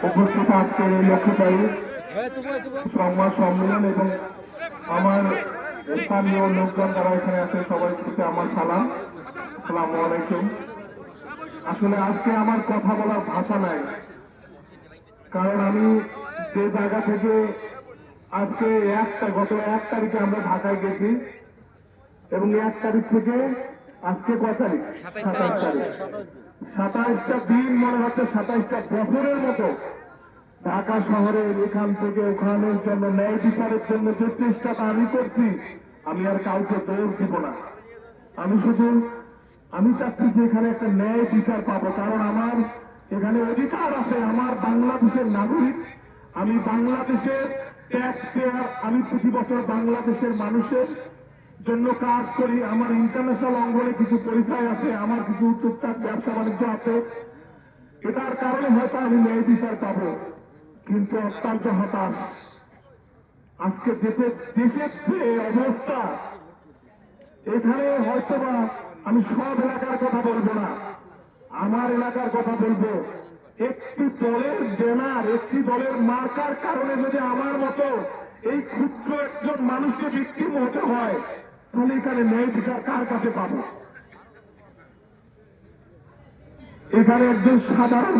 উপস্থিত আজকের এই লক্ষ্যকারী সংবাদ সম্মেলন এবং আমার স্থানীয় লোকজন যারা এখানে আছে সবাই থেকে আমার সালাম। আসসালামু আলাইকুম। আসলে আজকে আমার কথা বলার ভাষা নাই, কারণ আমি যে জায়গা থেকে আজকে গত 1 তারিখে আমরা ঢাকায় গেছি এবং 1 তারিখ থেকে আজকে কত তারিখ, 27 তারিখ, 27টা দিন মনে হচ্ছে 27টা বছরের মতো ঢাকা শহরে এখান থেকে ওখানের জন্য ন্যায় বিচারের জন্য যে চেষ্টাটা আমি করছি, আমি আর কাউকে দৌড় দিব না। আমি চাচ্ছি যে এখানে একটা ন্যায় বিচার পাবো, কারণ আমার এখানে অধিকার আছে। আমার বাংলাদেশের নাগরিক, আমি বাংলাদেশের ট্যাক্স পেয়ার, আমি প্রতি বছর বাংলাদেশের মানুষের জন্য কাজ করি। আমার ইন্টারন্যাশনাল অঙ্গনে কিছু পরিচয় আছে, আমার কিছু টুকটাক ব্যবসা বাণিজ্য আছে। এটার কারণে হয়তো আমি ন্যায় বিচার পাবো, কিন্তু অত্যন্ত হতাশ। আজকে দেশের যে অবস্থা, এখানে হয়তোবা আমি সব এলাকার কথা বলবো না, আমার এলাকার কথা বলবো। একটি দলের ব্যানার, একটি দলের মার্কার কারণে যদি আমার মতো এই ক্ষুদ্র একজন মানুষকে ভিকটিম হতে হয়, তাহলে এখানে ন্যায় বিচার কার কাছে পাবো? এখানে একজন সাধারণ